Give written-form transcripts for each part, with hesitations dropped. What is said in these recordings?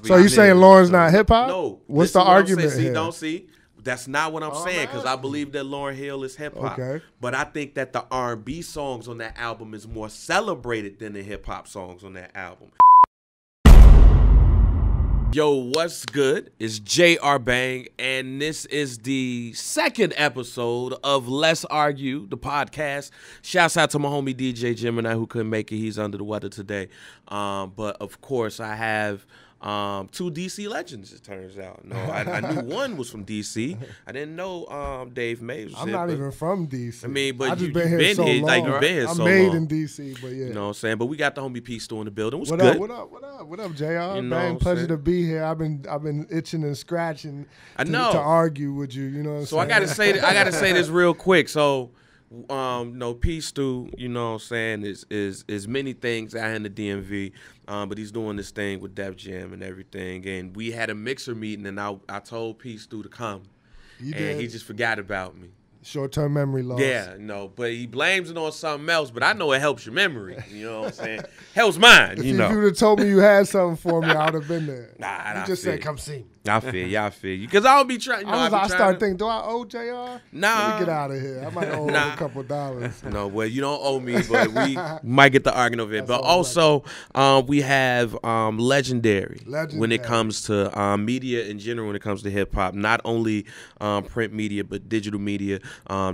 So you saying Lauren's not hip hop? No. What's the argument See, here? don't see. That's not what I'm saying, because I believe that Lauryn Hill is hip hop. Okay. But I think that the R&B songs on that album is more celebrated than the hip hop songs on that album. Yo, what's good? It's J.R. Bang, and this is the second episode of Let's Argue, the podcast. Shouts out to my homie DJ Gemini, who couldn't make it. He's under the weather today. But, of course, I have two DC legends, it turns out. No, I knew one was from DC. I didn't know Dave Mays was I'm here, not but, even from DC. I mean, but I've you've been here so long. Like, you've been here I'm so made long. in DC, but yeah. You know what I'm saying? But we got the homie P Stu in the building. What's What good? up, what up, what up? What up, JR? You know Bang, what I'm pleasure saying? to be here. I've been itching and scratching I to know. argue with you, you know what I'm So saying? I gotta say this real quick. So no, P Stu, you know what I'm saying, is many things out in the DMV. But he's doing this thing with Def Jam and everything. And we had a mixer meeting, and I told P Stu to come. You and did. he just forgot about me. Short-term memory loss. Yeah, no, but he blames it on something else. But I know it helps your memory. You know what I'm saying? Helps mine, If you know. you would have told me you had something for me, I would have been there. Nah, you just said, come see me. I feel you. Because I don't be trying, you know, I started thinking, do I owe JR? Nah. Let me get out of here. I might owe him a couple dollars. No, well, you don't owe me, but we might get the argument of it. But also, we have legendary when it comes to media in general, when it comes to hip-hop. Not only print media, but digital media,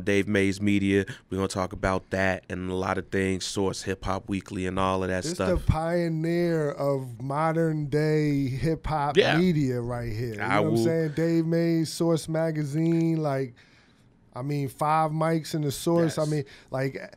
Dave Mays Media. We're going to talk about that and a lot of things, Source, Hip Hop Weekly, and all of that stuff. It's the pioneer of modern-day hip-hop media right here. You know what I'm saying? Dave Mays, Source Magazine, like, I mean, 5 mics in the Source. Yes. I mean, like,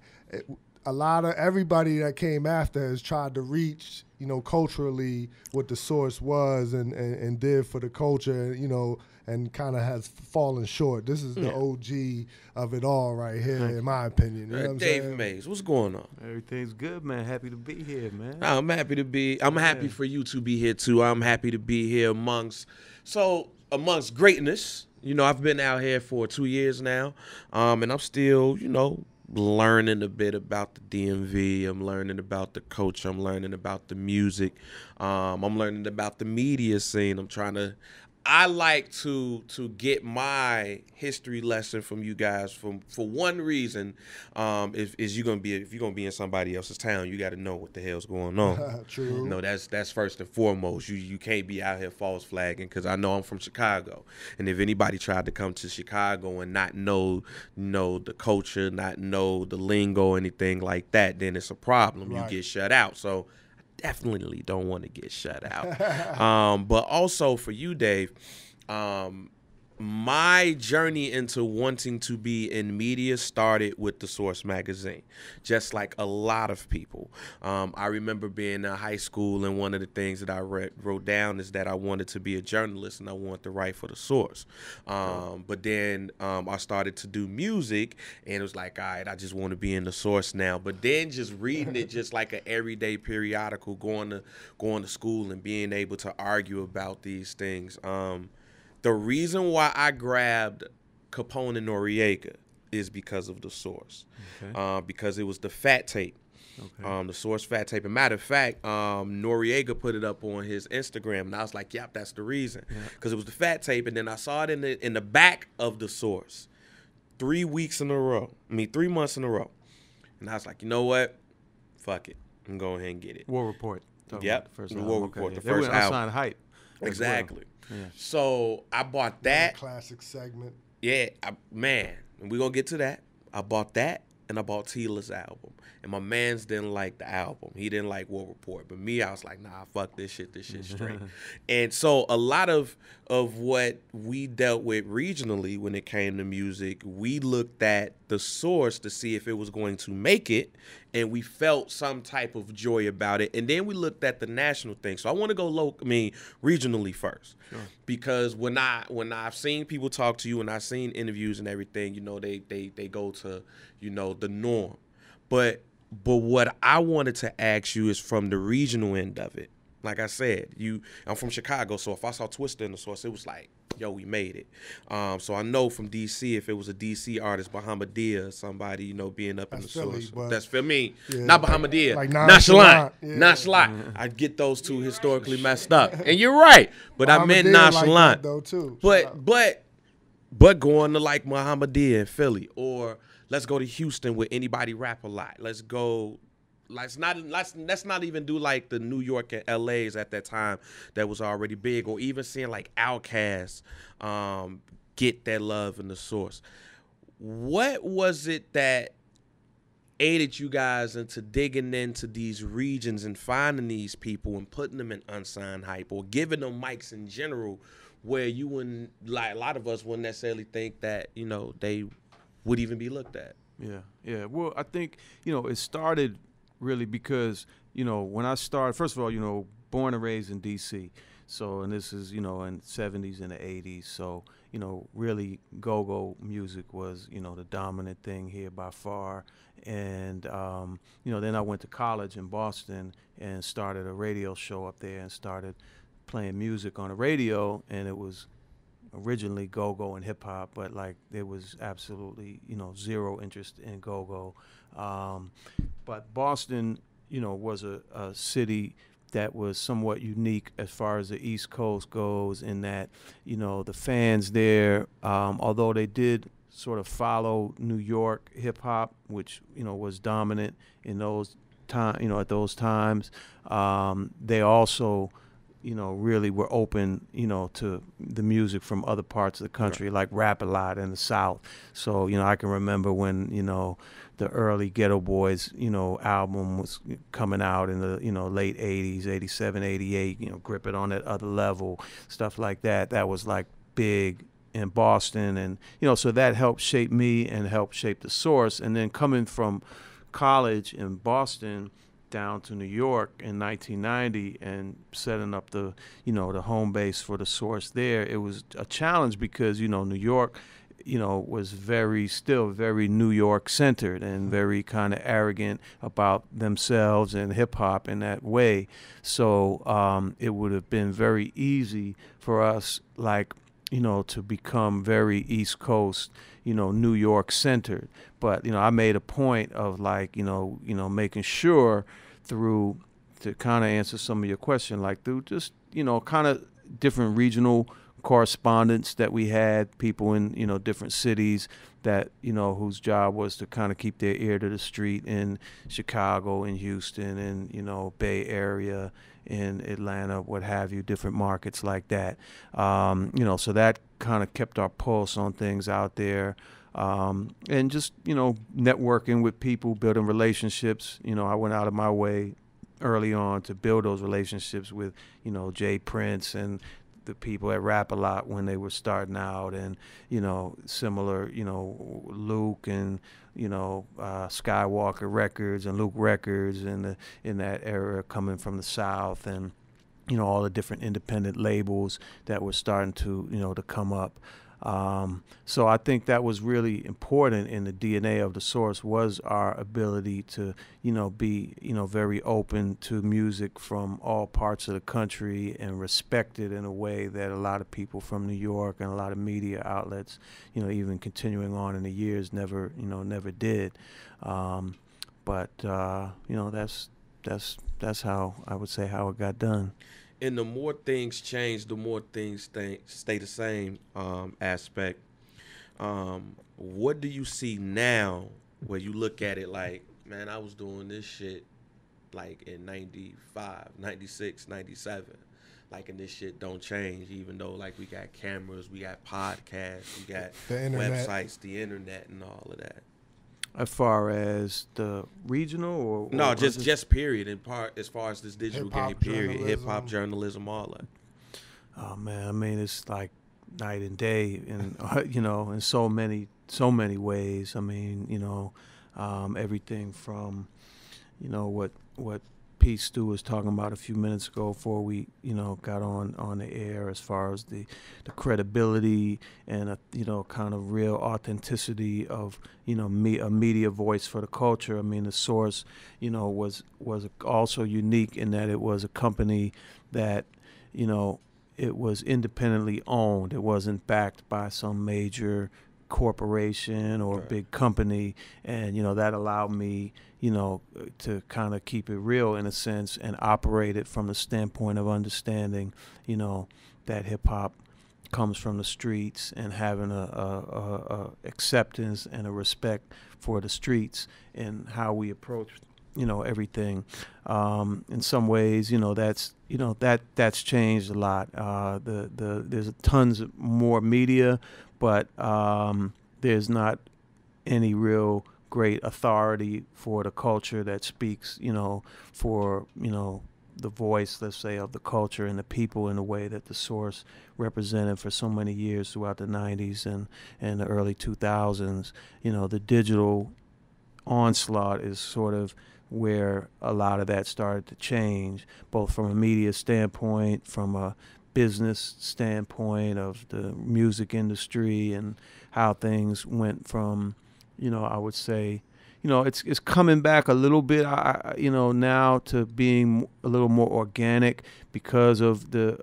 a lot of everybody that came after has tried to reach, you know, culturally what the Source was and did for the culture, you know, and kind of has fallen short. This is the OG of it all right here, in my opinion. You know what I'm Dave saying? Mays, what's going on? Everything's good, man. Happy to be here, man. I'm happy to be. I'm happy for you to be here too. I'm happy to be here amongst greatness. You know, I've been out here for 2 years now, and I'm still, you know, learning a bit about the DMV. I'm learning about the culture. I'm learning about the music. I'm learning about the media scene. I like to get my history lesson from you guys for one reason. If you're gonna be in somebody else's town, you got to know what the hell's going on. True. No, that's first and foremost. You can't be out here false flagging, because I know I'm from Chicago, and if anybody tried to come to Chicago and not know the culture, not know the lingo, anything like that, then it's a problem. Right. You get shut out. So definitely don't want to get shut out. But also for you, Dave, my journey into wanting to be in media started with the Source magazine, just like a lot of people. I remember being in high school, and one of the things that I wrote down is that I wanted to be a journalist and I wanted to write for the Source. But then I started to do music, and it was like, all right, I just want to be in the Source now. But then just reading it just like an everyday periodical, going to school and being able to argue about these things. The reason why I grabbed Capone and Noriega is because of the Source, because it was the fat tape, the Source fat tape. And matter of fact, Noriega put it up on his Instagram, and I was like, yep, that's the reason, because it was the fat tape. And then I saw it in the back of the Source 3 months in a row, and I was like, you know what, fuck it, I'm going ahead and get it. War Report. Yep, the War Report, the first album. album. Hype. Exactly. Well. Yeah. So I bought that. Classic segment. Yeah, man, and we're going to get to that. I bought that, and I bought Tila's album. And my mans didn't like the album. He didn't like War Report. But me, I was like, nah, fuck this shit straight. And so a lot of what we dealt with regionally when it came to music, we looked at the Source to see if it was going to make it, and we felt some type of joy about it. And then we looked at the national thing. So I want to go regionally first. Sure. Because when I've seen people talk to you and I've seen interviews and everything, you know, they go to, you know, the norm. But what I wanted to ask you is from the regional end of it. Like I said, I'm from Chicago, so if I saw Twister in the Source, it was like, yo, we made it. So I know from DC, if it was a DC artist, Bahamadia, or somebody, you know, being up in the Philly, source. but That's for me. yeah, Not Bahamadia. like Nonchalant. yeah. Nonchalant. I get those two historically messed up. And you're right. But I meant Bahamadia like Nonchalant. that, though, too. But going to like Bahamadia in Philly, or let's go to Houston where anybody rap a lot. Let's not even do like the New York and LA's at that time that was already big, or even seeing like Outkast get that love in the source. What was it that aided you guys into digging into these regions and finding these people and putting them in unsigned hype, or giving them mics in general, where you wouldn't, like a lot of us wouldn't necessarily think that, you know, they would even be looked at? Yeah. Well, I think, you know, it started really because, you know, when I started, first of all, you know, born and raised in D.C., so, and this is, you know, in the 70s and the 80s, so, you know, really go-go music was, you know, the dominant thing here by far. And, you know, then I went to college in Boston and started a radio show up there and started playing music on the radio, and it was originally go-go and hip-hop, but like there was absolutely, you know, zero interest in go-go. But Boston, you know, was a city that was somewhat unique as far as the East Coast goes, in that, you know, the fans there, although they did sort of follow New York hip-hop, which, you know, was dominant in those time, you know, at those times, they also, you know, really were open, you know, to the music from other parts of the country, like Rap A Lot in the South. So, you know, I can remember when, you know, the early Ghetto Boys, you know, album was coming out in the, you know, late 80s, 87, 88, you know, Grip It on That Other Level, stuff like that. That was like big in Boston. And, you know, so that helped shape me and helped shape the source. And then coming from college in Boston down to New York in 1990 and setting up the, you know, the home base for the source there, it was a challenge because, you know, New York, you know, was still very New York centered and very kind of arrogant about themselves and hip hop in that way. So it would have been very easy for us, like, you know, to become very East Coast, you know, New York centered. But, you know, I made a point of like, you know, making sure to kind of answer some of your question, like through just, you know, kind of different regional correspondence that we had, people in, you know, different cities that, you know, whose job was to kind of keep their ear to the street in Chicago and Houston and, you know, Bay Area, in Atlanta, what have you, different markets like that. You know, so that kind of kept our pulse on things out there. And just, you know, networking with people, building relationships. You know, I went out of my way early on to build those relationships with, you know, Jay Prince and the people at Rap A Lot when they were starting out, and, you know, similar, you know, Luke and, you know, Skywalker Records and Luke Records in that era, coming from the South, and, you know, all the different independent labels that were starting to, you know, to come up. So I think that was really important in the DNA of the source, was our ability to, you know, be, you know, very open to music from all parts of the country and respect it in a way that a lot of people from New York and a lot of media outlets, you know, even continuing on in the years, never did. But you know, that's how I would say how it got done. And the more things change, the more things stay the same aspect. What do you see now where you look at it like, man, I was doing this shit like in 95, 96, 97. Like, and this shit don't change, even though like we got cameras, we got podcasts, we got websites, the internet and all of that. As far as the regional or no, just period. In part, as far as this digital game, period, hip hop journalism, all that. Oh man, I mean, it's like night and day, and you know, in so many ways. I mean, you know, everything from, you know, what Pete Stu was talking about a few minutes ago before we, you know, got on the air, as far as the credibility and a, you know, kind of real authenticity of, you know, a media voice for the culture. I mean, the source, you know, was also unique in that it was a company that, you know, it was independently owned. It wasn't backed by some major corporation or big company, and that allowed me to kind of keep it real in a sense and operate it from the standpoint of understanding that hip hop comes from the streets and having a acceptance and a respect for the streets and how we approach everything. In some ways that's changed a lot. There's tons more media, but there's not any real great authority for the culture that speaks, for, the voice, let's say, of the culture and the people in the way that the Source represented for so many years throughout the 90s and the early 2000s. The digital onslaught is sort of where a lot of that started to change, both from a media standpoint, from a business standpoint of the music industry, and how things went from, I would say, it's coming back a little bit, now to being a little more organic because of the,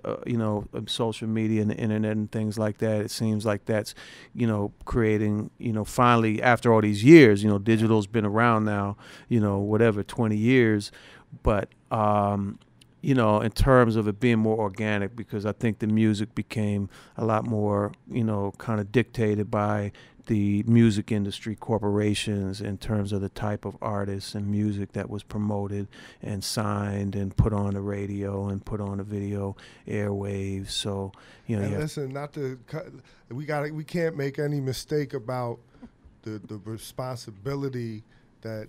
social media and the internet and things like that. It seems like that's, creating, finally, after all these years, digital's been around now, 20 years, but, in terms of it being more organic, because I think the music became a lot more, kind of dictated by the music industry corporations in terms of the type of artists and music that was promoted and signed and put on the radio and put on the video airwaves. So, listen, not to cut, we can't make any mistake about the responsibility that,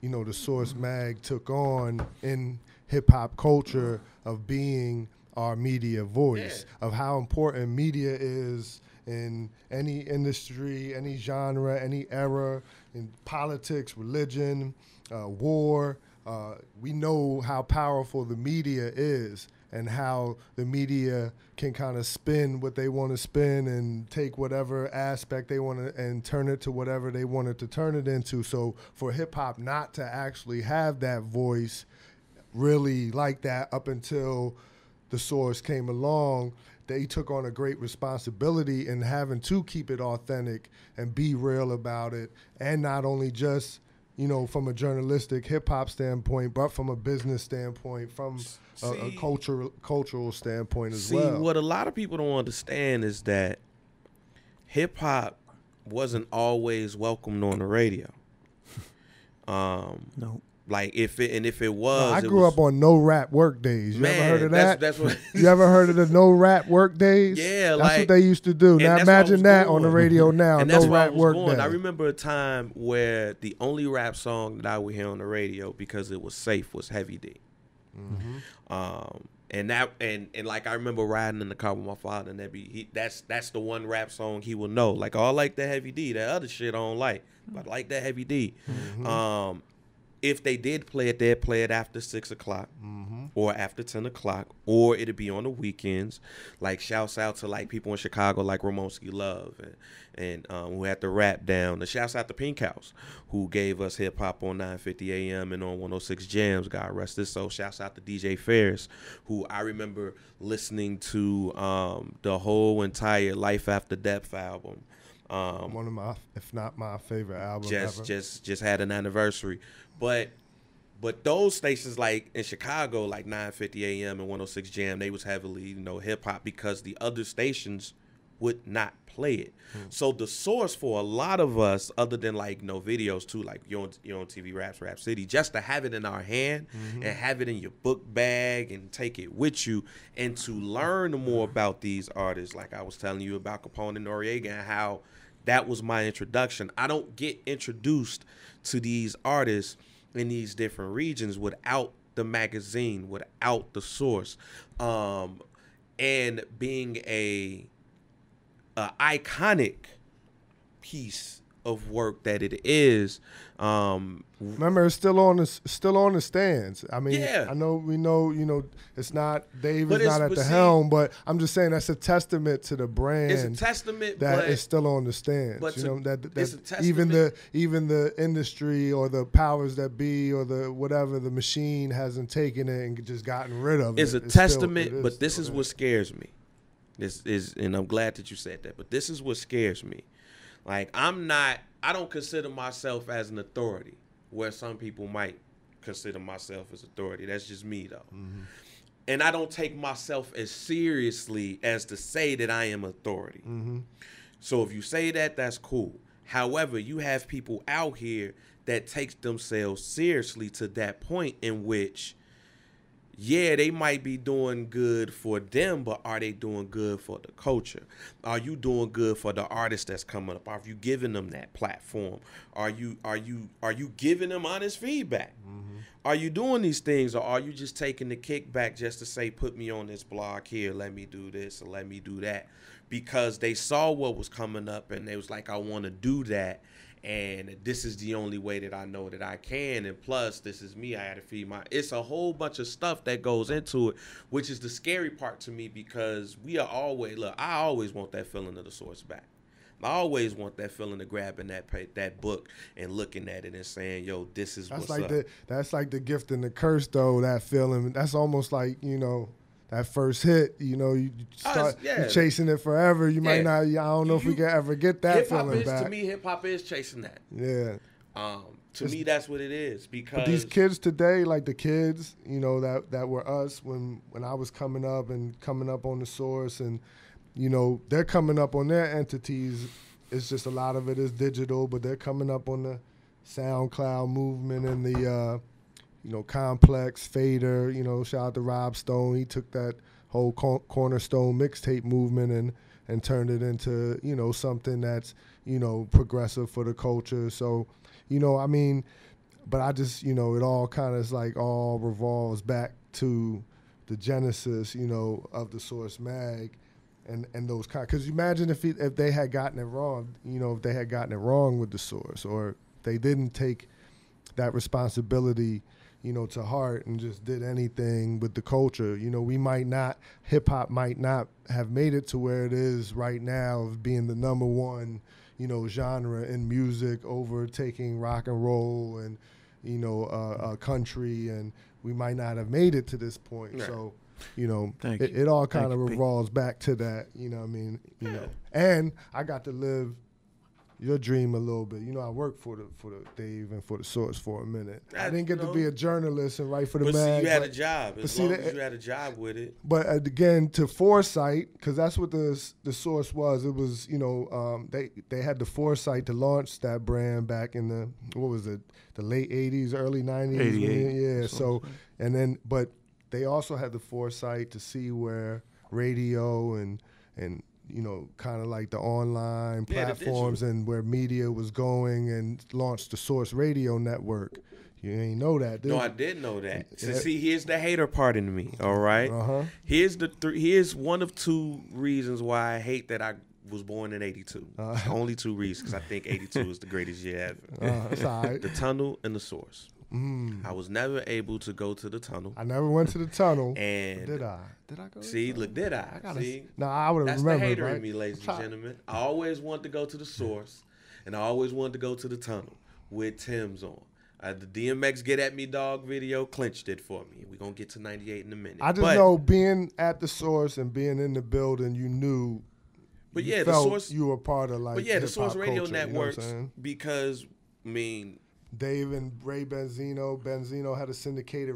the Source Mag took on in hip hop culture of being our media voice, of how important media is in any industry, any genre, any era, in politics, religion, war. We know how powerful the media is and how the media can kind of spin what they want to spin and take whatever aspect they want to and turn it to whatever they wanted to turn it into. So for hip hop not to actually have that voice really like that up until the Source came along, they took on a great responsibility in having to keep it authentic and be real about it, and not only just, from a journalistic hip-hop standpoint, but from a business standpoint, from a cultural standpoint as well. See, what a lot of people don't understand is that hip-hop wasn't always welcomed on the radio. No. Like if it was, I grew up on no rap work days. You ever heard of that? That's what. You ever heard of the no rap work days? Yeah, that's what they used to do. Now imagine that on the radio now. And that's no where rap work day. I remember a time where the only rap song that I would hear on the radio because it was safe was Heavy D. Mm-hmm. And like I remember riding in the car with my father, and that's the one rap song he would know. Like, oh, I like that Heavy D. That other shit I don't like, but I like that Heavy D. Mm-hmm. If they did play it, they'd play it after 6 o'clock or after 10 o'clock, or it'd be on the weekends. Like, shouts out to like people in Chicago like Ramonski Love and who had the rap down. The shouts out to Pink House, who gave us hip hop on 950 AM and on 106 Jams. God rest his soul. Shouts out to DJ Ferris, who I remember listening to the whole entire Life After Death album. One of my, if not my favorite album ever. Just had an anniversary. But those stations like in Chicago, like 950 AM and 106 Jam, they was heavily, hip hop because the other stations would not play it. So the Source for a lot of us, other than like videos too, like you're on TV Raps, Rap City, just to have it in our hand and have it in your book bag and take it with you and to learn more about these artists, like I was telling you about Capone and Noriega and how that was my introduction. I don't get introduced to these artists in these different regions without the magazine, without the Source, and being a iconic piece of work that it is. Remember, it's still on the stands. I mean, yeah. I know we know, it's not Dave is not at the helm, but I'm just saying that's a testament to the brand. It's a testament that it's still on the stands. But that even the industry or the powers that be or the whatever, the machine hasn't taken it and just gotten rid of it. It's a testament, but this is what scares me. This is, and I'm glad that you said that. But this is what scares me. Like, I don't consider myself as an authority, where some people might consider myself as authority. That's just me, though. Mm-hmm. And I don't take myself as seriously as to say that I am authority. Mm-hmm. So if you say that, that's cool. However, you have people out here that takes themselves seriously to that point in which, yeah, they might be doing good for them, but are they doing good for the culture? Are you doing good for the artist that's coming up? Are you giving them that platform? Are you giving them honest feedback? Mm-hmm. Are you doing these things, or are you just taking the kickback just to say, put me on this blog here, let me do this or let me do that? Because they saw what was coming up and they was like, I want to do that. And this is the only way that I know that I can. And plus, this is me. I had to feed it's a whole bunch of stuff that goes into it, which is the scary part to me, because I always want that feeling of the source back. I always want that feeling of grabbing that book and looking at it and saying, yo, this is what's up. That's like the gift and the curse, though, that feeling. That's almost like, that first hit, you start you're chasing it forever. You might not. I don't know if we can ever get that feeling back. To me, hip hop is chasing that. Yeah. To me, that's what it is. Because these kids today, like the kids, that were us when I was coming up on the source, and they're coming up on their entities. It's just a lot of it is digital, but they're coming up on the SoundCloud movement and the Complex, Fader, shout out to Rob Stone. He took that whole Cornerstone mixtape movement and turned it into, something that's, progressive for the culture. So, but I just, it all kind of is like all revolves back to the genesis, of the Source Mag and those kind. Because imagine if they had gotten it wrong, if they had gotten it wrong with the Source, or they didn't take that responsibility to heart and just did anything with the culture. Hip hop might not have made it to where it is right now of being the number one, genre in music, overtaking rock and roll and, country, and we might not have made it to this point. Right. So, it all kind of revolves back to that, and I got to live your dream a little bit. I worked for the Dave and for the Source for a minute. I didn't get to be a journalist and write for the mag. See, you had a job. As long as you had a job with it. But again, to foresight, because that's what the Source was. It was, they had the foresight to launch that brand back in the late 80s, early 90s. 88. Yeah. So, but they also had the foresight to see where radio and kind of like the online platforms and where media was going, and launched the Source Radio Network. You ain't know that, did you? No, I did know that. So see, here's the hater part in me, all right? Uh-huh. Here's one of two reasons why I hate that I was born in 82. Only two reasons, because I think 82 is the greatest year ever. That's all right. The Tunnel and the Source. I was never able to go to the Tunnel. I never went to the Tunnel. And did I? Did I go? See, look, did I? See, no, I would have remembered. That's the hater right? in me, ladies and gentlemen. I always wanted to go to the Source, and I always wanted to go to the Tunnel with Tim's on. The DMX Get At Me Dog video clinched it for me. We're going to get to 98 in a minute. I just know being at the Source and being in the building, you knew. But you yeah, felt the Source. You were part of the Source Radio Networks, because Dave and Ray Benzino had a syndicated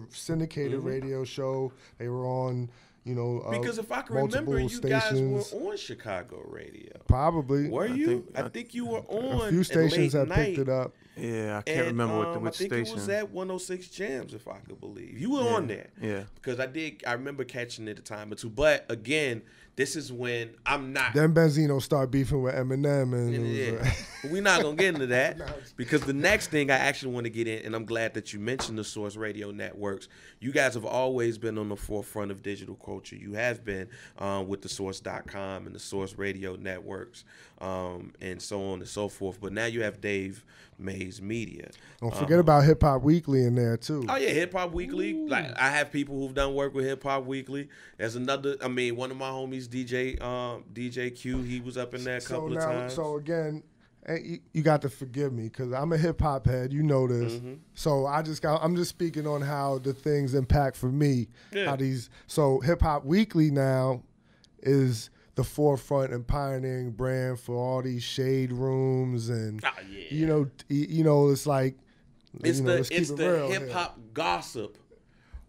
radio show. They were on, because if I can remember, you guys were on Chicago radio. Probably. Were you? I think you were on a few stations have picked it up. Yeah, I can't remember which station. I think it was at 106 Jams, if I could believe. You were on there. Yeah. Because I remember catching it a time or two. But again, this is when I'm not. Then Benzino start beefing with Eminem. And we're not going to get into that, because the next thing I actually want to get in, and I'm glad that you mentioned the Source Radio Networks. You guys have always been on the forefront of digital culture. You have been with the Source.com and the Source Radio Networks and so on and so forth. But now you have Dave Mays Media. Don't forget about Hip Hop Weekly in there, too. Oh, yeah, Hip Hop Weekly. Ooh. Like, I have people who've done work with Hip Hop Weekly. There's another, one of my homies, DJ Q, he was up in there a couple of times. So, again, you got to forgive me, because I'm a hip-hop head. You know this. Mm-hmm. So, I'm just speaking on how the things impact for me. Yeah. So, Hip Hop Weekly now is the forefront and pioneering brand for all these shade rooms and you know it's like it's let's keep it's it the real hip here. hop gossip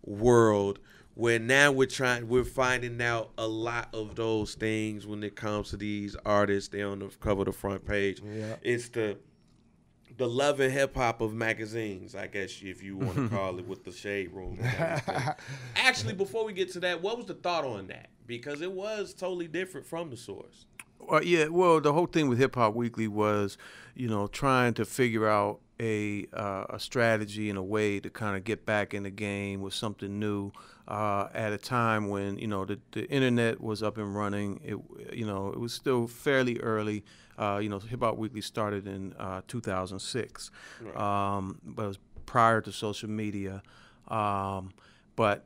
world where now we're finding out a lot of those things when it comes to these artists. They're on the cover of the front page. Yeah. It's the love and hip hop of magazines, I guess, if you want to call it, with the shade room and everything. Actually, before we get to that, what was the thought on that? Because it was totally different from the source. Yeah, well, the whole thing with Hip Hop Weekly was, trying to figure out a strategy and a way to kind of get back in the game with something new at a time when the internet was up and running. It was still fairly early. Hip Hop Weekly started in 2006, right. But it was prior to social media. But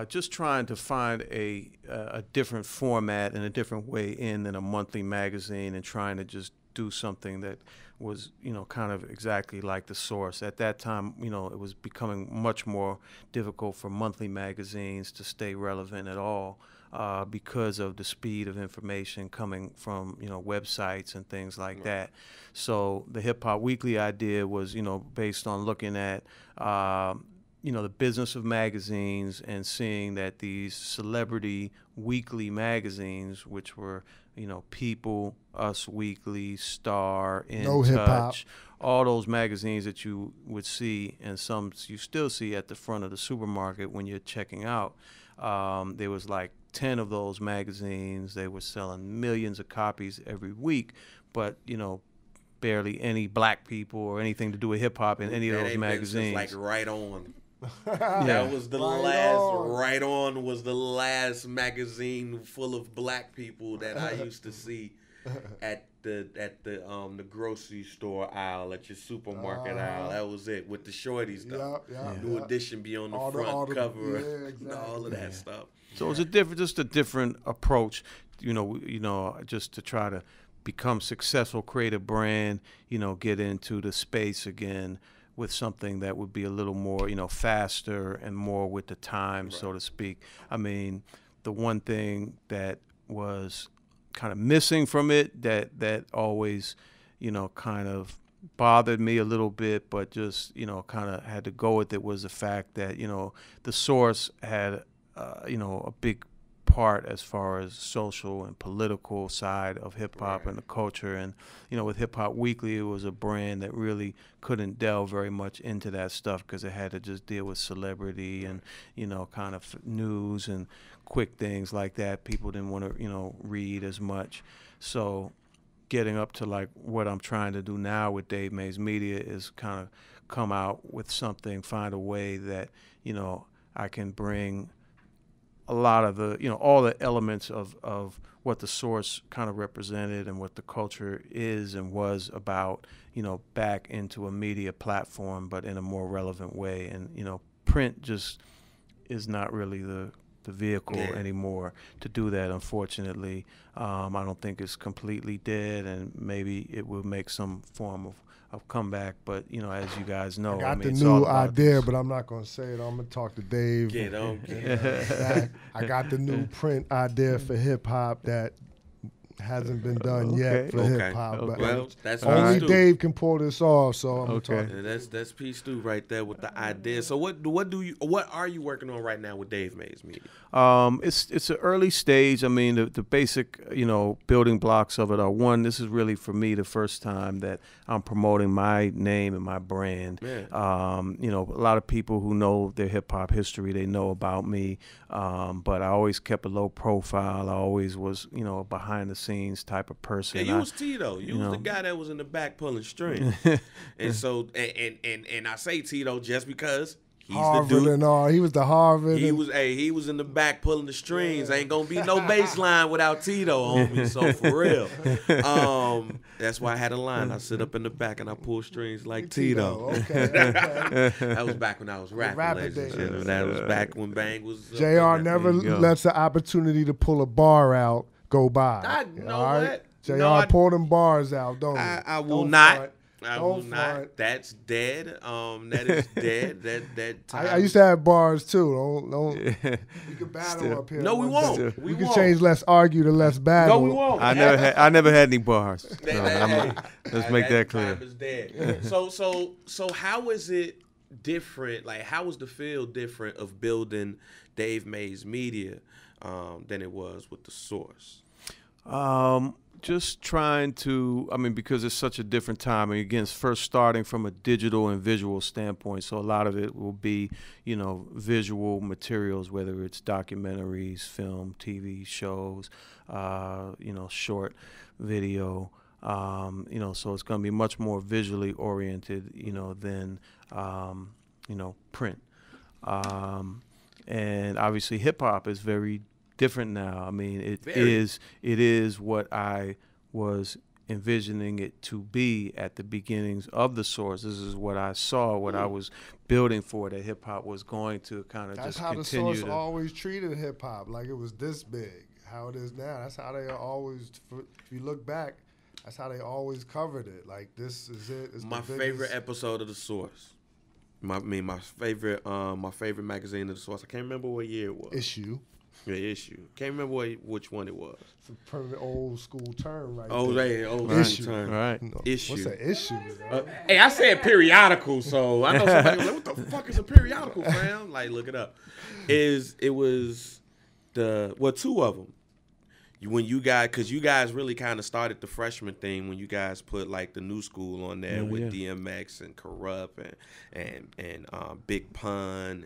just trying to find a different format and a different way in than a monthly magazine, and trying to just do something that was, kind of exactly like the source. At that time, it was becoming much more difficult for monthly magazines to stay relevant at all because of the speed of information coming from, websites and things like that. So the Hip Hop Weekly idea was, based on looking at the business of magazines and seeing that these celebrity weekly magazines, which were, People, Us Weekly, Star, In No Touch, Hip-Hop. all those magazines that you would see, and some you still see at the front of the supermarket when you're checking out. There was like 10 of those magazines. They were selling millions of copies every week, but, barely any black people or anything to do with hip-hop in any of those magazines. Like Right On. That was the last. Right On was the last magazine full of black people that I used to see at the grocery store aisle, at your supermarket aisle. That was it, with the shorties though. New Edition be on the front cover, exactly. All of that stuff. So it was just a different approach, just to try to become successful, create a brand, get into the space again with something that would be a little more, faster and more with the time, right. So to speak. I mean, the one thing that was kind of missing from it that always, kind of bothered me a little bit, but just, kind of had to go with it, was the fact that, the source had, a big part as far as social and political side of hip-hop, right. And the culture. And with Hip Hop Weekly, it was a brand that really couldn't delve very much into that stuff because it had to just deal with celebrity and kind of news and quick things like that. People didn't want to read as much. So getting up to like what I'm trying to do now with Dave Mays Media is kind of come out with something, find a way that I can bring a lot of the, all the elements of what the source kind of represented and what the culture is and was about, back into a media platform, but in a more relevant way. And, print just is not really the vehicle anymore to do that, unfortunately. I don't think it's completely dead, and maybe it will make some form of comeback, but as you guys know, I got the new idea, but I'm not gonna say it. I'm gonna talk to Dave. I got the new print idea for hip hop that hasn't been done yet for hip hop. But well, that's only Dave can pull this off. So I'm gonna talk. Yeah, that's P. Stu right there with the idea. So what are you working on right now with Dave Mays Media? It's an early stage. I mean, the basic building blocks of it are, one, this is really for me the first time that I'm promoting my name and my brand. Yeah. A lot of people who know their hip hop history, they know about me, but I always kept a low profile. I always was a behind the scenes type of person. Yeah, you was Tito. You was the guy that was in the back pulling strings. And so and I say Tito just because he's Harvard the dude. And all. He was the Harvard. He was in the back pulling the strings. Ain't gonna be no bass line without Tito on me. So for real. That's why I had a line. I sit up in the back and I pull strings like Tito. Okay. That was back when I was rapping, ladies and gentlemen. That was back when Bang was. JR never lets the opportunity to pull a bar out go by. I know that. JR, pull them bars out, don't I will not. I Don't will not. front. That's dead. That is dead. That time. I used to have bars too. Don't. We can battle Still. up here. No, we one won't. day. We can won't. change less argue to less battle. No, we won't. I never had any bars. No, Hey, let's make that clear. Time is dead. So how is it different? Like, how was the feel different of building Dave Mays Media than it was with the Source? Just trying to, because it's such a different time. And again, it's first starting from a digital and visual standpoint. So a lot of it will be, visual materials, whether it's documentaries, film, TV shows, short video. So it's going to be much more visually oriented, than, print. And obviously hip hop is very different now. It is what I was envisioning it to be at the beginnings of the Source. This is what I saw, what I was building for, that hip hop was going to kind of just continue. That's how the Source always treated hip hop, like it was this big. How it is now. That's how they always. If you look back, that's how they always covered it. Like, this is it. It's my favorite episode of the Source. My favorite magazine of the Source. I can't remember what year it was. Issue. Yeah, Issue. Can't remember which one it was. It's a permanent old school term, right? Issue term. Right. No, Issue. What's an issue? Hey, I said periodical, so I know somebody was like, "What the fuck is a periodical, fam?" Like, look it up. It was two of them. Because you guys really kind of started the freshman thing when you guys put like the New School on there with DMX and Corrupt and Big Pun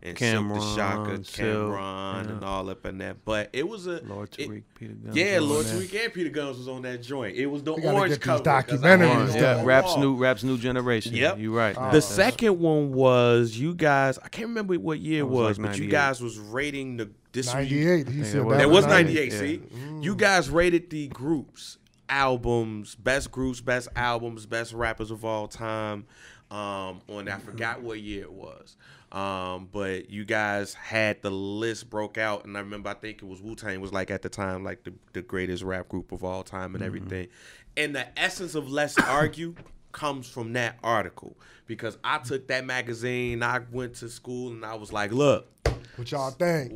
and Cameron, Silk the Shocker, Cameron, and all up in that. But it was Lord Tariq, Peter Guns. Yeah, Lord Tariq and Peter Guns was on that joint. It was the we gotta orange get cover. these documentaries. Yeah, Rap's new generation. Yep. You're right. The second one was you guys. I can't remember what year it was, like but you guys was rating the. 98. He said it that was was 98. Yeah. See, you guys rated the groups, albums, best albums, best rappers of all time. On I forgot what year it was. But you guys had the list broke out, and I remember I think it was Wu-Tang was like at the time like the greatest rap group of all time and everything. And the essence of Let's Argue comes from that article, because I took that magazine, I went to school, and I was like, look. What y'all think?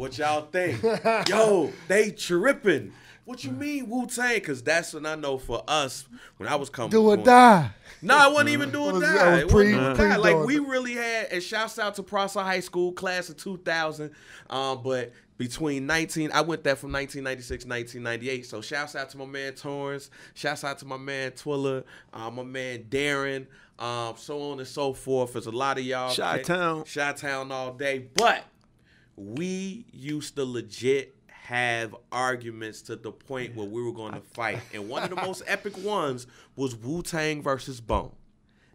Yo, they tripping. What you mean, Wu-Tang? Because that's when I know for us, when I was coming. Do or die. No, it wasn't even do or die. It wasn't do or die. Like, pre- we really had, and shouts out to Prosser High School, class of 2000. But between I went there from 1996 to 1998. So shouts out to my man Torrance. Shouts out to my man Twiller. My man Darren. So on and so forth. There's a lot of y'all. Chi-Town all day. But we used to legit have arguments to the point where we were going to fight. And one of the most epic ones was Wu-Tang versus Bone.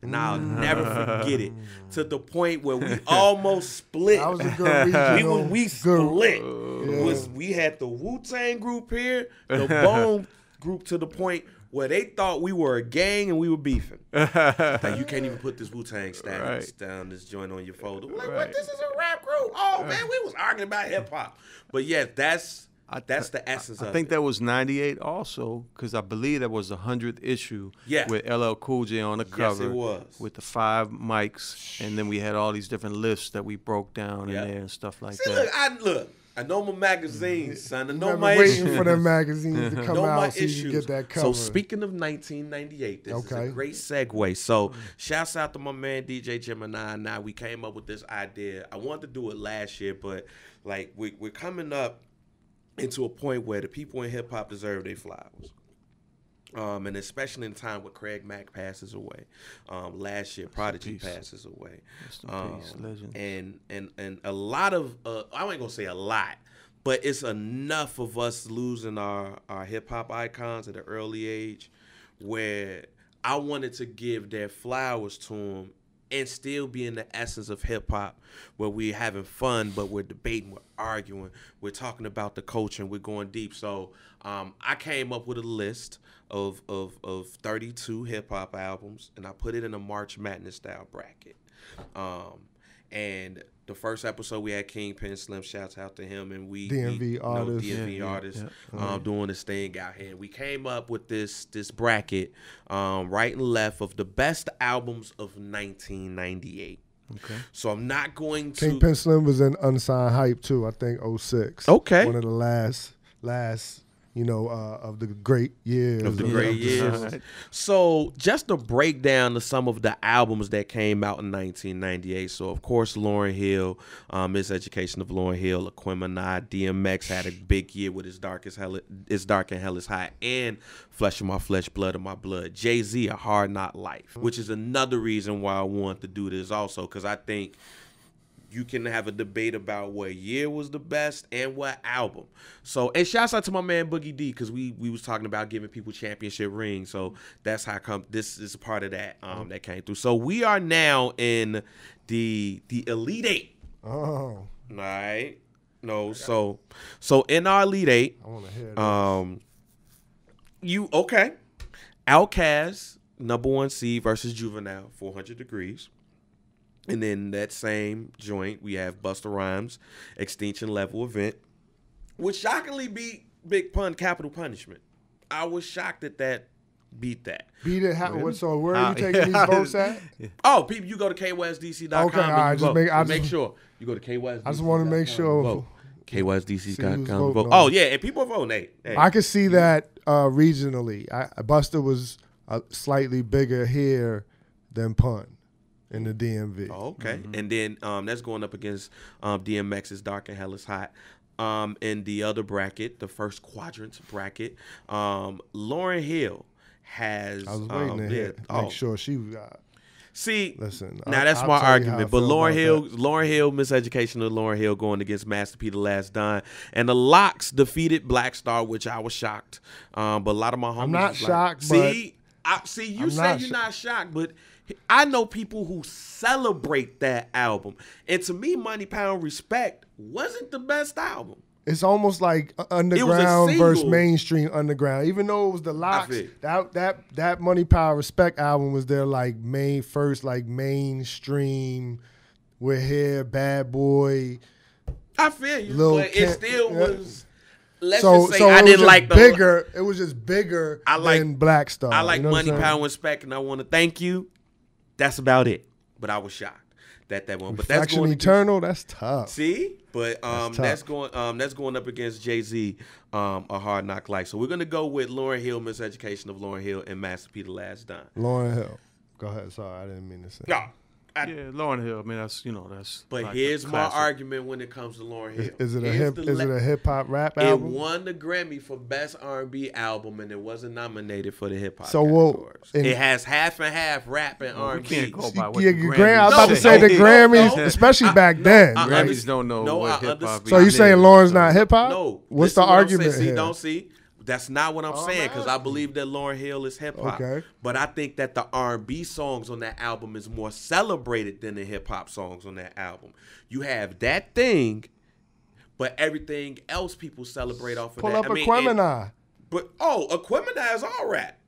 And I'll never forget it. To the point where we almost split. That was a good regional. We split. We had the Wu-Tang group here, the Bone group, to the point where they thought we were a gang and we were beefing. Like, you can't even put this Wu-Tang status down this joint on your folder. We're like, what? This is a rap group? Oh, man, we was arguing about hip-hop. But, yeah, that's the essence of it. I think that was 98 also, because I believe that was the 100th issue with LL Cool J on the cover. Yes, it was. With the 5 mics, and then we had all these different lists that we broke down in there and stuff like that. I know my magazines, son. I know Remember my waiting issues. for them magazines to come know my out so you can get that cover. So speaking of 1998, this is a great segue. So shouts out to my man DJ Gemini. Now we came up with this idea. I wanted to do it last year, but like we're coming up into a point where the people in hip hop deserve their flowers. And especially in time when Craig Mack passes away. Last year, Prodigy passes away. Peace, legend. And a lot of, I ain't gonna say a lot, but it's enough of us losing our hip hop icons at an early age where I wanted to give their flowers to them and still be in the essence of hip hop, where we're having fun, but we're debating, we're arguing, we're talking about the culture, and we're going deep. So I came up with a list of 32 hip hop albums, and I put it in a March Madness style bracket. And The first episode we had Kingpin Slim. Shouts out to him, and DMV artist. DMV artist, doing his thing out here. We came up with this bracket, right and left of the best albums of 1998. Okay. So I'm not going to. Kingpin Slim was in Unsigned Hype too. I think 06. Okay. One of the last. Of the great years. Of the great years. Right. So just to break down to some of the albums that came out in 1998. So, of course, Lauryn Hill, Miseducation of Lauryn Hill, Gemini, DMX had a big year with It's Dark and Hell is Hot, and Flesh of My Flesh, Blood of My Blood. Jay-Z, A Hard Knock Life, which is another reason why I want to do this also, because I think you can have a debate about what year was the best and what album. So, and shouts out to my man Boogie D, because we was talking about giving people championship rings. So that's how come this is a part of that that came through. So we are now in the Elite Eight. Oh. All right. No, so in our Elite Eight, I want to hear this. Okay. Outkast, #1 seed versus Juvenile, 400 Degrees. And then that same joint, we have Busta Rhymes, Extinction Level Event, which shockingly beat Big Pun, Capital Punishment. I was shocked that beat that. Beat it? Really? So where are you taking these votes at? Oh, people, you go to KWestDC.com. Okay, all right. Just make sure. You go to KWestDC.com. I just want to make sure. Vote. KWestDC.com. Vote. Oh, yeah, and people are voting. Hey. I could see that regionally. Busta was slightly bigger here than Pun. In the DMV. Oh, okay. Mm-hmm. And then that's going up against DMX's Dark and Hell is Hot. In the other bracket, the first quadrant bracket, Lauryn Hill has. I was waiting to hear, make sure she got. See, listen. Now that's my argument. But Lauryn Hill, Miseducation of Lauryn Hill going against Master P, The Last Don, and the Locks defeated Black Star, which I was shocked. But a lot of my homies. I'm not shocked. You say you're not shocked, but I know people who celebrate that album. And to me, Money, Pound, Respect wasn't the best album. It's almost like underground versus mainstream underground. Even though it was the Locks, that Money, Power, Respect album was their first mainstream. We're here, Bad Boy. I feel you, but it still was. Let's just say I didn't like the bigger. It was just bigger than Black Star. I like Money, Power, and Respect, and I want to thank you. That's about it. But I was shocked that one. But that's going Eternal. That's tough. See, but that's going up against Jay-Z, A Hard Knock Life. So we're gonna go with Lauryn Hill, Miseducation of Lauryn Hill, and Master P, The Last Don. Lauryn Hill. Go ahead. Sorry, I didn't mean to say. Yeah. Lauryn Hill. I mean, that's. But like here's my argument when it comes to Lauryn Hill. Is it a hip hop rap album? It won the Grammy for Best R&B Album, and it wasn't nominated for the hip hop. It has half and half rap and R&B. You can't go by what the Grammys. I was about to say the Grammys, especially back then. Grammys don't know what hip hop is. So you saying Lauren's not hip hop? No. What's the argument here? Don't see. That's not what I'm saying, because I believe that Lauryn Hill is hip hop. Okay. But I think that the R&B songs on that album is more celebrated than the hip hop songs on that album. You have that thing, but everything else people celebrate off of Pull that. up Aquemini. Aquemini is all rap.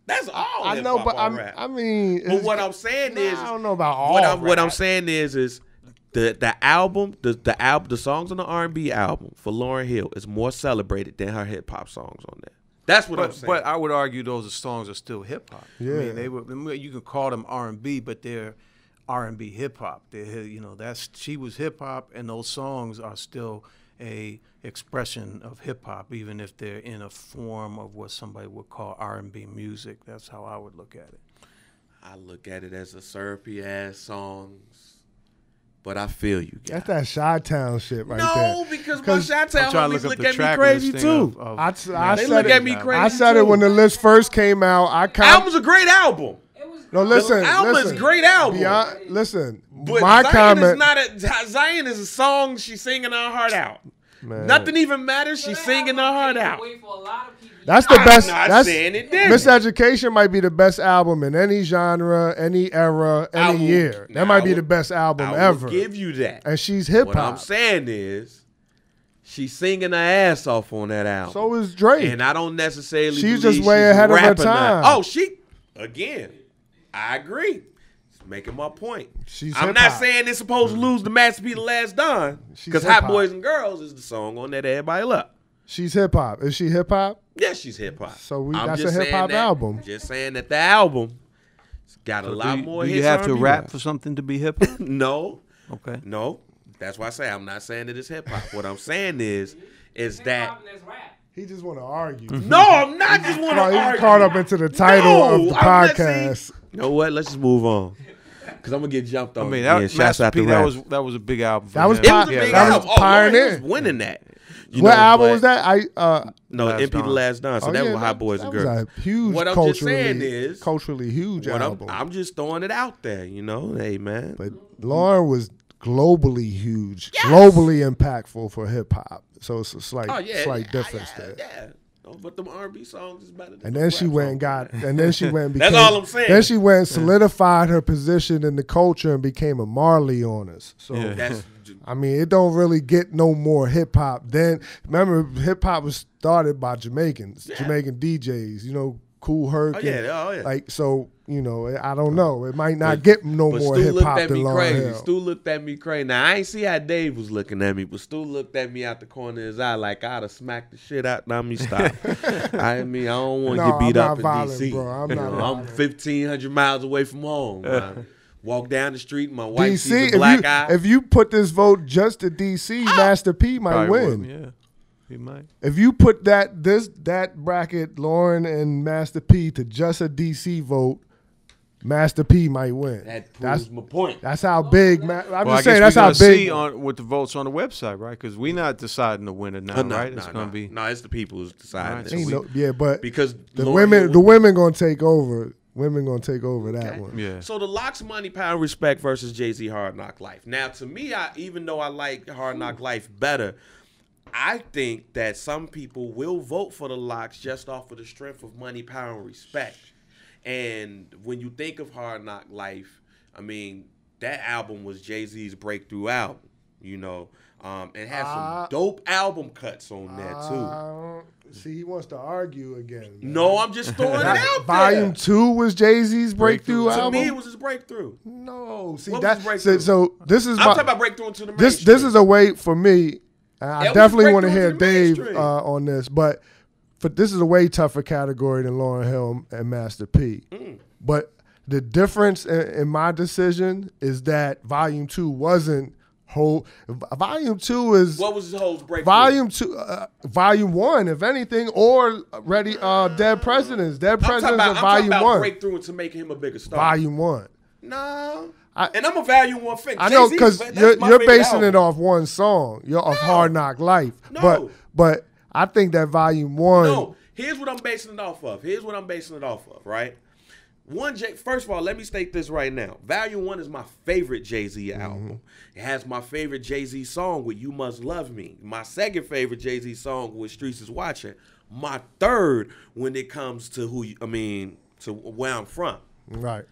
That's all. I know, but rap. I mean, but what I'm saying is, I don't know about all. What I'm saying is. The album, the songs on the R&B album for Lauryn Hill is more celebrated than her hip hop songs on there. That's what I'm saying. But I would argue those songs are still hip hop. Yeah. I mean, you can call them R&B, but they're R&B hip hop. She was hip hop, and those songs are still a expression of hip hop, even if they're in a form of what somebody would call R&B music. That's how I would look at it. I look at it as a syrupy ass songs. But I feel you guys. That's that Chi-Town shit right there. No, because my Chi-Town homies look at me crazy too. They look at me crazy. I said it when the list first came out. Album's a great album. No, listen. The album is a great album. Listen, but my Zion comment. Zion is a song she's singing her heart out. Man. Nothing even matters. She's singing her heart out. That's the best. I'm not saying it didn't. Miseducation might be the best album in any genre, any era, any year. That might be the best album ever. I'll give you that. And she's hip hop. What I'm saying is, she's singing her ass off on that album. So is Drake. And I don't necessarily. She's just way ahead of her time. Again, I agree. Making my point. She's I'm hip-hop. not saying it's supposed to lose the Master P the Last Don. She's Because Hot hip-hop. Boys and Girls is the song on that everybody love. She's hip hop. Is she hip hop? Yeah, she's hip hop. So I'm that's a just hip saying hop that- album. Just saying that the album got a lot more Do hits. you have to R&B rap wise. for something to be hip hop? No, Okay. no. That's why I say I'm not saying that it's hip hop. What I'm saying is that. He just want to argue. No, I'm not just want to He's argue. caught up into the title of the I'm not podcast. saying- You know what? Let's just move on. Because I'm going to get jumped on. I mean, again. that, Shouts Master out P, to that rap. was a big album. For That was him. It was a Yeah, big that was album. Oh, Lord, he pioneer. was winning that. You What know, album but- was that? No, Last MP The Dawn. Last Don. So that was Hot Boys that and was Girls. a huge What I'm just saying is- culturally huge album. I'm just throwing it out there, you know. Hey, man. But Lauren was globally huge, globally impactful for hip hop. So it's a slight, slight difference there. Yeah. No, but them R&B songs is better than And the then rap she went and songs. got, and then she went and That's became, all I'm saying. Then she went and solidified her position in the culture and became a Marley on us. So Yeah. That's I mean, it don't really get no more hip hop. Then remember, hip hop was started by Jamaicans, Jamaican DJs. You know, Kool Herc. Oh, yeah. and, like so. You know, I don't know. It might not get no But more Stu hip looked hop at than me Lauryn crazy. Hill. Stu looked at me crazy. Now I ain't see how Dave was looking at me, but Stu looked at me out the corner of his eye like I'd have smacked the shit out. Now me stop. I mean, I don't want to No, get beat I'm up not in violent, DC. bro. I'm You not know, I'm violent. 1,500 miles away from home. man. Walk down the street, my wife sees DC, a black eye. if you put this vote just to DC, Master P might Probably win. would, yeah, he might. If you put that bracket, Lauren and Master P to just a DC vote, Master P might win. That proves my point. That's how big. I'm Well, just saying that's we're how gonna see big. on with the votes on the website, right? Because we're not deciding the winner now, right? It's gonna be. No, it's the people who's deciding. Right, this. so Ain't we- no- yeah, but Because the Lauryn Hill- women gonna take over. Women gonna take over that one. Yeah. So the Locks, Money, Power, and Respect versus Jay-Z, Hard Knock Life. Now, to me, even though I like Hard Knock Life better, I think that some people will vote for the Locks just off of the strength of Money, Power, and Respect. And when you think of Hard Knock Life, I mean, that album was Jay-Z's breakthrough album, you know. It has some dope album cuts on there, too. See, he wants to argue again. man. No, I'm just throwing it out Volume there. 2 was Jay-Z's breakthrough To album. me, it was his breakthrough. No, see What was that. his breakthrough? So this is I'm my, talking about breakthrough into the this mainstream. is a way for me. And I That was definitely want to breakthrough hear into the Dave mainstream. on this, but this is a way tougher category than Lauryn Hill and Master P. But the difference in my decision is that Volume 2 wasn't whole. Volume 2 is What was his whole breakthrough? Volume 2, Volume 1, if anything, or Dead Presidents. Dead I'm talking Presidents about, of I'm talking Volume about 1. breakthrough into making him a bigger star. Volume 1. No. I- And I'm a Volume 1 fan. I know Jay-Z's, because that's you're my favorite basing it album. off one song. You're off Hard Knock Life. No. But I think that Volume 1. No, here's what I'm basing it off of. Right? First of all, let me state this right now. Volume 1 is my favorite Jay-Z album. It has my favorite Jay-Z song with You Must Love Me. My second favorite Jay-Z song with Streets Is Watching. My third when it comes to to where I'm from. Right.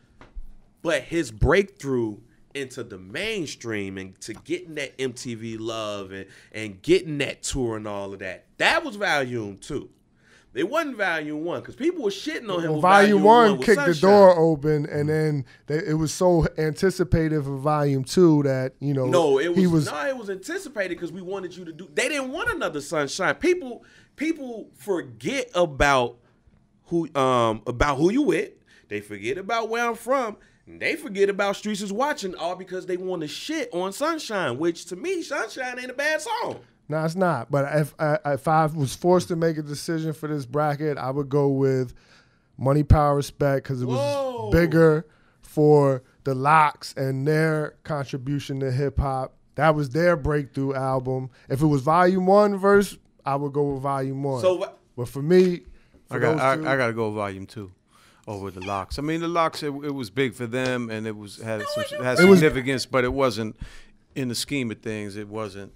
But his breakthrough into the mainstream and to getting that MTV love and getting that tour and all of that, that was Volume 2. It wasn't Volume 1 because people were shitting on him. with Volume 1 with kicked the Sunshine. door open, and then it was so anticipative of Volume 2 that, it was anticipated because we wanted you to do. They didn't want another Sunshine. People forget about who you with. They forget about where I'm from. And they forget about Streets Is Watching, all because they want to shit on Sunshine, which to me, Sunshine ain't a bad song. No, it's not. But if I was forced to make a decision for this bracket, I would go with Money, Power, Respect because it was Whoa. bigger for the Locks and their contribution to hip hop. That was their breakthrough album. If it was Volume 1 verse, I would go with Volume 1. But for me, I got to go Volume 2 over the Locks. I mean, the Locks, it was big for them, and it had significance, but it wasn't in the scheme of things. It wasn't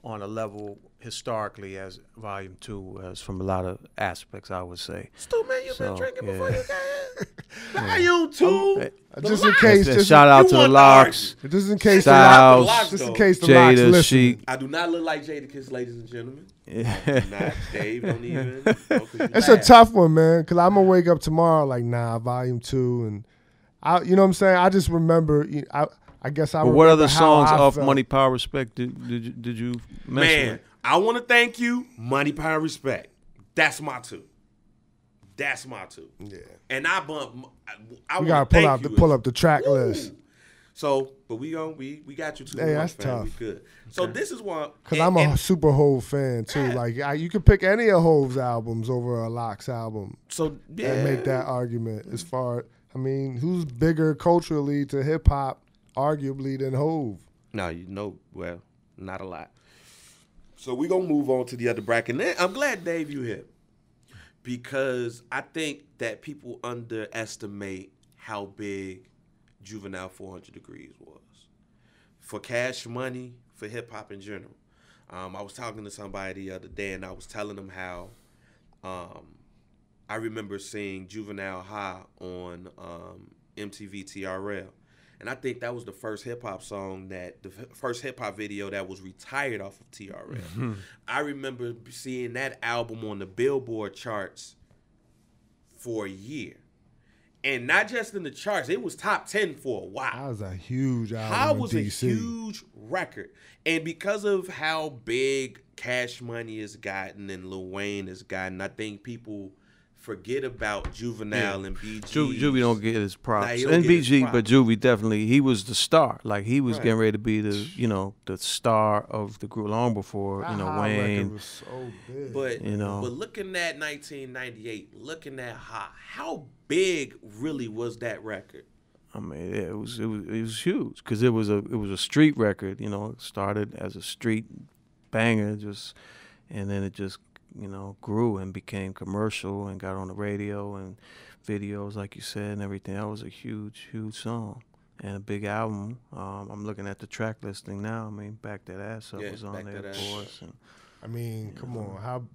on a level historically as Volume 2 was from a lot of aspects, I would say. Stu, man, you been So, drinking yeah. before you got here? Volume 2. just in case, Shout out you to the want to Locks. just in case, Styles, the Locks, just in case the Locks Jada, listen. Chic. I do not look like Jadakiss, ladies and gentlemen. Yeah. Not Dave, don't even. No, 'cause you It's a laugh. tough one, man, because I'm going to wake up tomorrow like, nah, Volume 2. And you know what I'm saying? I just remember. I guess I. But remember what other how songs I off felt. Money, Power, Respect did you mention? Man, I want to thank you. Money, Power, Respect. That's my two. That's my two. Yeah. And I bump. I We wanna gotta thank you. pull up the track Woo. list. So, but we got you two. Hey, that's fam. tough. We good. So this is one. Cause I'm a super Hove fan too. Yeah. Like you could pick any of Hove's albums over a Locks album So yeah. and make that argument. As far, I mean, who's bigger culturally to hip hop, arguably, than Hove? No, well, not a lot. So we gonna move on to the other bracket. And I'm glad Dave you here, because I think that people underestimate how big Juvenile 400 Degrees was for Cash Money, for hip hop in general. I was talking to somebody the other day, and I was telling them how I remember seeing Juvenile High on MTV TRL. And I think that was the first hip hop first hip hop video that was retired off of TRL. Mm-hmm. I remember seeing that album on the Billboard charts for a year. And not just in the charts, it was top 10 for a while. That was a huge album. How in was DC. a huge record. And because of how big Cash Money has gotten and Lil Wayne has gotten, I think people forget about Juvenile and BG. Juvie don't get his props. Nah, he don't And get his BG, props. but Juvie definitely, he was the star. Like he was Right. getting ready to be the star of the group long before, That High record Wayne. was so big. But but looking at 1998, looking at how big really was that record? I mean, it was huge because it was a street record. It started as a street banger, and then it just grew and became commercial and got on the radio and videos, like you said, and everything. That was a huge song and a big album. I'm looking at the track listing now. I mean, Back That Ass Up was on there, of course. And, I mean, come on,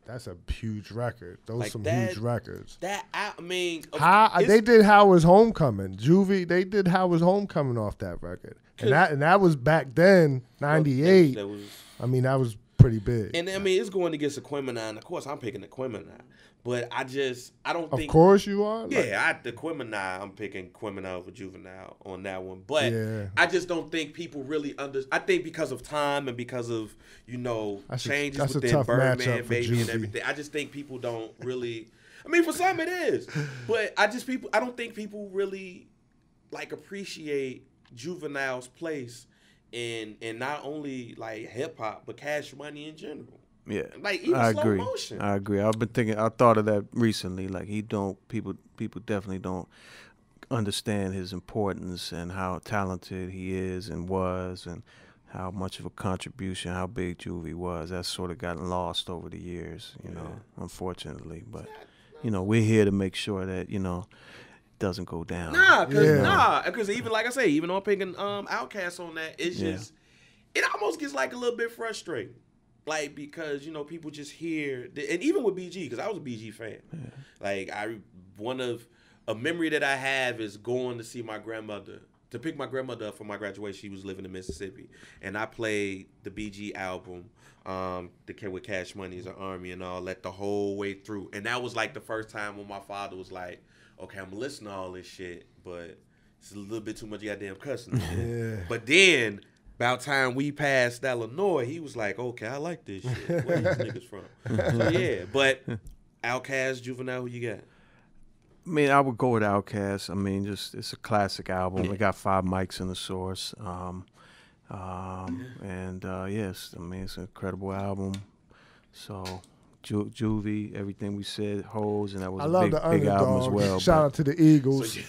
that's a huge record. Those Like some that- huge records. They did Howard's Homecoming. Juvie, they did Howard's Homecoming off that record, and that was back then, '98. That was. I mean, that was pretty big. And I mean, it's going against Aquemini. Of course, I'm picking Aquemini, but I don't think. Of course, you are. The Aquemini. I'm picking Aquemini over Juvenile on that one, but Yeah. I just don't think people really I think because of time and because of changes that's a within tough Birdman, matchup for Baby, and Juvie. everything. I just think people don't really. I mean, for some it is, but I don't think people really appreciate Juvenile's place in not only hip hop but Cash Money in general. yeah, Even I Slow agree. Motion. I agree. I thought of that recently. Like people definitely don't understand his importance and how talented he is and was, and how much of a contribution, how big Juvie was. That's sort of gotten lost over the years, unfortunately. But we're here to make sure that doesn't go down. Because even like I say, even on picking Outkast on that, it's just it almost gets a little bit frustrating, because people just hear, and even with BG, because I was a BG fan. Yeah. A memory that I have is going to see my grandmother, to pick my grandmother up for my graduation. She was living in Mississippi, and I played the BG album, with Cash Money as an Army and all that the whole way through, and that was the first time when my father was like, okay, I'm listening to all this shit, but it's a little bit too much goddamn cussing. Yeah. But then, about time we passed Illinois, he was like, okay, I like this shit. Where these niggas from? So, yeah, but Outkast, Juvenile, who you got? I mean, I would go with Outkast. I mean, it's a classic album. It got 5 mics in the source. Yes, I mean, it's an incredible album. So, Juvie, everything we said, Hoes, and that was a big album as well. Shout out to the Eagles. So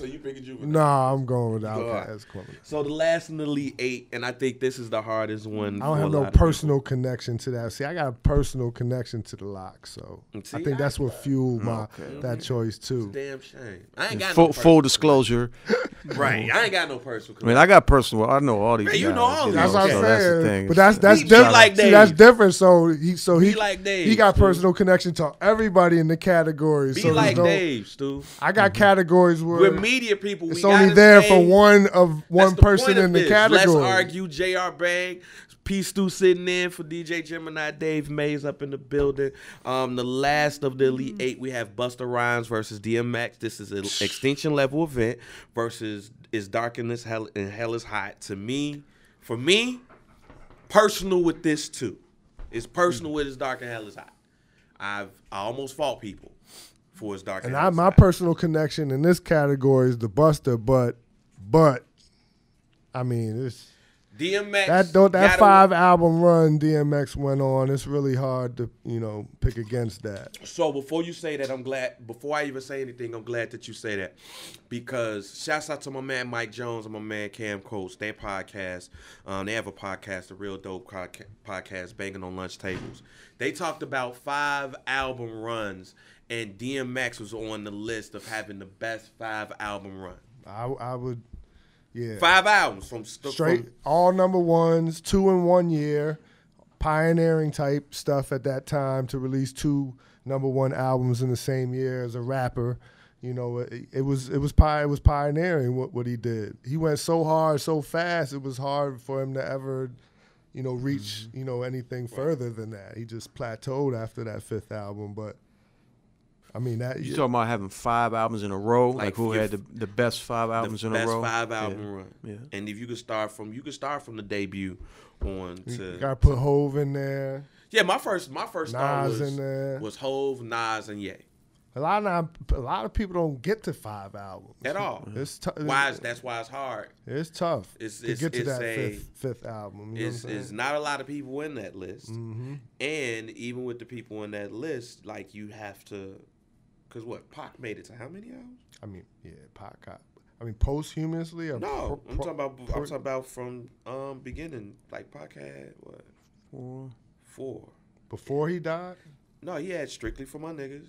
you picking Juvenile? Nah, I'm going with Outkast. Outkast. So the last in the Elite 8, and I think this is the hardest one. I don't have no personal connection to that. See, I got a personal connection to the Lock, so I think that's what fueled that choice too. Damn shame. I ain't got full disclosure. Right, I ain't got no personal. I mean, I got personal. I know all these guys. You know all these. That's what I'm so saying. that's the thing. But that's Be different. like See, that's Dave. different. So he like Dave, he got Stu. personal connection to everybody in the category. Be so like Dave, Stu. I got categories where We're media people. it's only there for one That's the person point of in the this. category. Let's argue J.R. Bang. P Stu sitting in for DJ Gemini. Dave Mays up in the building. The last of the Elite Eight, we have Busta Rhymes versus DMX. This is an extinction level event versus It's Dark in This Hell and Hell is Hot. For me, personal with this too. It's personal with It's Dark and Hell is Hot. I almost fought people for It's Dark and Hell is my Hot. personal connection in this category is the Buster, but I mean it's. DMX That 5 album run DMX went on, it's really hard to, pick against that. So before you say that, before I even say anything, I'm glad that you say that. Because shouts out to my man Mike Jones and my man Cam Coates, their podcast. They have a podcast, a real dope podcast, Banging on Lunch Tables. They talked about 5 album runs, and DMX was on the list of having the best 5 album run. I would... Yeah. 5 albums from straight, all number ones, 2 in 1 year, pioneering type stuff at that time to release 2 number 1 albums in the same year as a rapper. It was pioneering what he did. He went so hard, so fast. It was hard for him to ever, reach anything further than that. He just plateaued after that 5th album, but. I mean that you talking about having 5 albums in a row, like who had the best 5 albums in a row? The best 5 album run. Yeah. And if you could start from the debut on to. You gotta put Hove in there. Yeah, my first Nas thought in there. was Hove, Nas, and Ye. A lot of people don't get to 5 albums at all. It's that's why it's hard. It's tough to get to that fifth album. It's not a lot of people in that list, and even with the people in that list, like you have to. Because Pac made it to how many albums? I mean, yeah, Pac got. I mean, posthumously or no? I'm talking about from beginning. Like Pac had what? 4. Before he died? No, he had Strictly for My Niggas,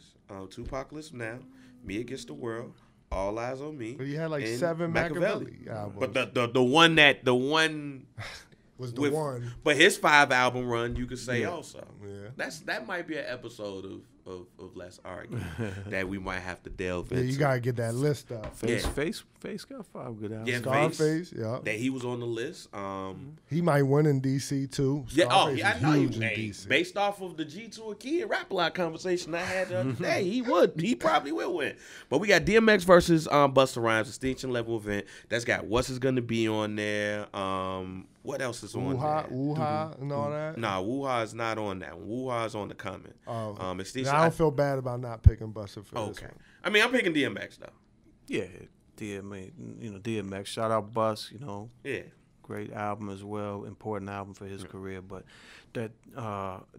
Tupac Now, Me Against the World, All Eyes on Me. But he had like 7 Machiavelli albums. But the one was the one. But his 5 album run, you could say also. Yeah. That might be an episode of Let's Argue that we might have to delve into. Yeah, you gotta get that list up. Face got 5 good albums. Yeah, Scarface, yeah. That he was on the list. He might win in DC too. Scarface I know he was. DC. Based off of the G2 a Kid Rap a Lot conversation I had the other day, he probably will win. But we got DMX versus Busta Rhymes, extinction level event. That's got What's Is Gonna Be on there. What else is on there? Woo-ha and all that? Nah, Woo-ha is not on that one. Woo-ha is on the comment. I don't feel bad about not picking Busta for this one. I mean, I'm picking DMX, though. Yeah, DMX. Shout out Bus, Yeah. Great album as well. Important album for his career. But that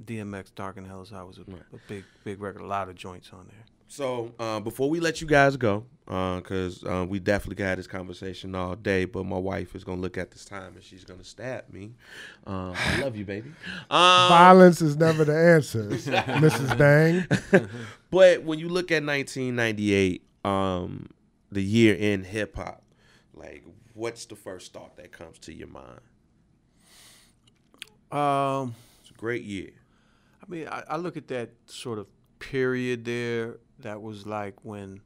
DMX Dark and Hell is Hot was a big record. A lot of joints on there. So before we let you guys go, because we definitely had this conversation all day, but my wife is going to look at this time and she's going to stab me. I love you, baby. Violence is never the answer, Mrs. Bang. But when you look at 1998, the year in hip-hop, like, what's the first thought that comes to your mind? It's a great year. I mean, I look at that sort of period there. That was like when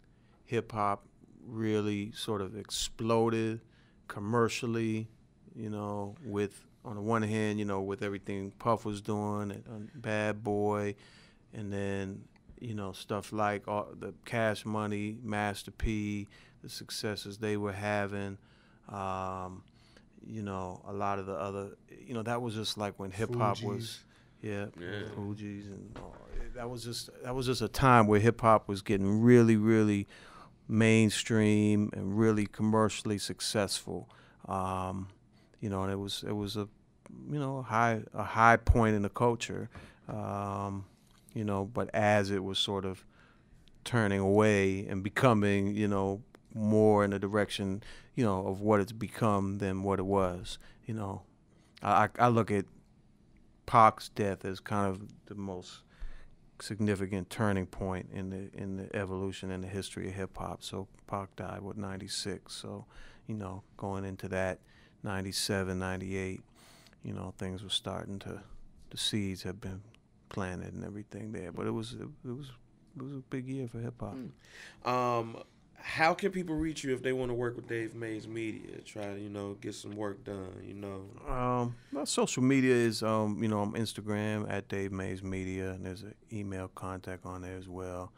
hip-hop really sort of exploded commercially, with, on the one hand, with everything Puff was doing, and Bad Boy, and then, stuff like the Cash Money, Master P, the successes they were having, a lot of the other, that was just like when hip-hop was, Fugees and all. That was just a time where hip hop was getting really, really mainstream and really commercially successful. And it was a high point in the culture. But as it was sort of turning away and becoming, more in the direction, of what it's become than what it was. I look at Pac's death as kind of the most significant turning point in the evolution and the history of hip hop. So Pac died with 96. So, going into that 97, 98, things were starting the seeds have been planted and everything there. But it was a big year for hip hop. How can people reach you if they want to work with Dave Mays Media? Try to, get some work done, My social media is, I'm Instagram at Dave Mays Media, and there's an email contact on there as well.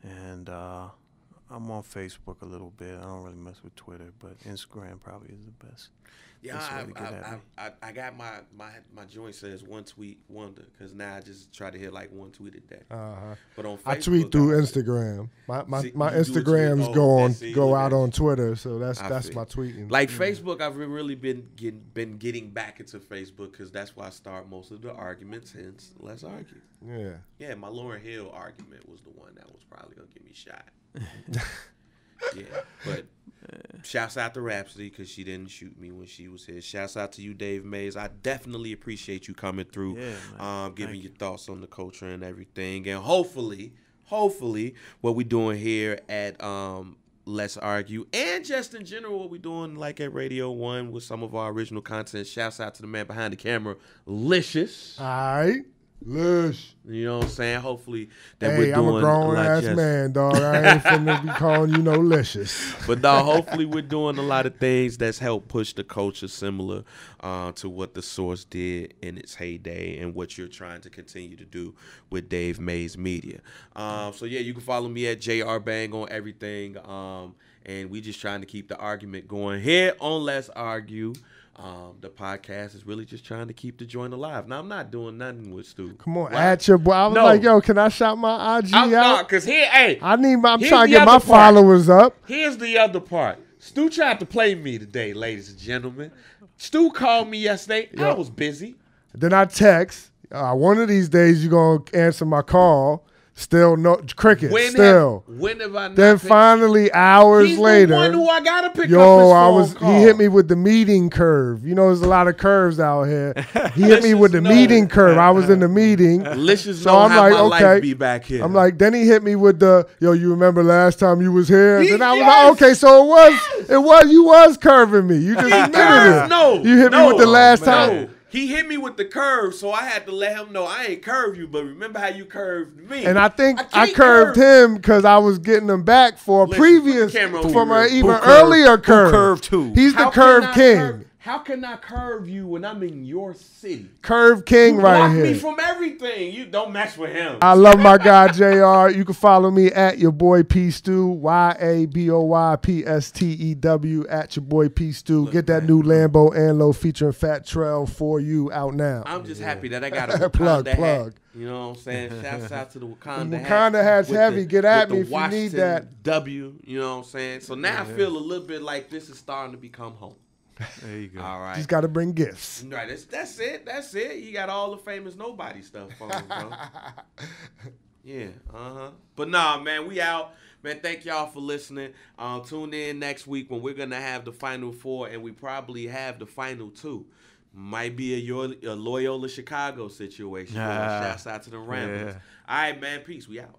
And I'm on Facebook a little bit. I don't really mess with Twitter, but Instagram probably is the best. Yeah, I got my joint says one tweet wonder, because now I just try to hit like one tweet a day. But on Facebook, I tweet through Instagram. My Instagrams go out on Twitter, so that's my tweeting. Like Facebook, I've really been getting back into Facebook, because that's where I start most of the arguments. Hence, let's argue. Yeah, my Lauryn Hill argument was the one that was probably gonna get me shot. Yeah, but shouts out to Rhapsody, because she didn't shoot me when she was here. Shouts out to you, Dave Mays. I definitely appreciate you coming through, giving your thoughts on the culture and everything. And hopefully, what we're doing here at Let's Argue, and just in general what we're doing like at Radio 1 with some of our original content. Shouts out to the man behind the camera, Licious. All right. Lush. You know what I'm saying? Hopefully that we're doing I'm a grown-ass man, dog. I ain't finna be calling you no licious. But, dog, hopefully we're doing a lot of things that's helped push the culture similar to what The Source did in its heyday and what you're trying to continue to do with Dave Mays Media. So, yeah, you can follow me at JR Bang on everything. And we just trying to keep the argument going here on Let's Argue. The podcast is really just trying to keep the joint alive. Now, I'm not doing nothing with Stu. Come on, at your boy. I was like, yo, can I shout my IG out? Because I'm trying to get my followers up. Here's the other part. Stu tried to play me today, ladies and gentlemen. Stu called me yesterday. I was busy. Then I text. One of these days, you're going to answer my call. Still no cricket. When have I not then finally, hours later, the one who I gotta pick up his phone call. He hit me with the meeting curve. There's a lot of curves out here. He hit me with the meeting curve. I was in the meeting. So I'm like, okay, be back here. I'm like, then he hit me with the you remember last time you was here? And then I was like, okay, so you was curving me. You just admitted it. No, you hit me with the last time. He hit me with the curve, so I had to let him know I ain't curved you, but remember how you curved me. And I think I curved him because I was getting him back for an even earlier curve. Curve too. He's the curve king. How can I curve you when I'm in your city? Curve king right here. You block me from everything. You don't mess with him. I love my guy, JR. You can follow me at your boy P Stew, YABOYPSTEW, at your boy P Stew. Get that new Lambo Anlo featuring Fat Trell for you out now. I'm just happy that I got a Wakanda plug. Hat. You know what I'm saying? Shouts out to the Wakanda hat. Wakanda hat's heavy. Get at me if you need that. W, you know what I'm saying? So now I feel a little bit like this is starting to become home. There you go. All right. Just got to bring gifts. Right. That's it. You got all the famous nobody stuff on, bro. Yeah. But nah, man, we out. Man, thank y'all for listening. Tune in next week when we're going to have the Final Four, and we probably have the Final Two. Might be a Loyola Chicago situation. Shouts out to the Ramblers. Yeah. All right, man. Peace. We out.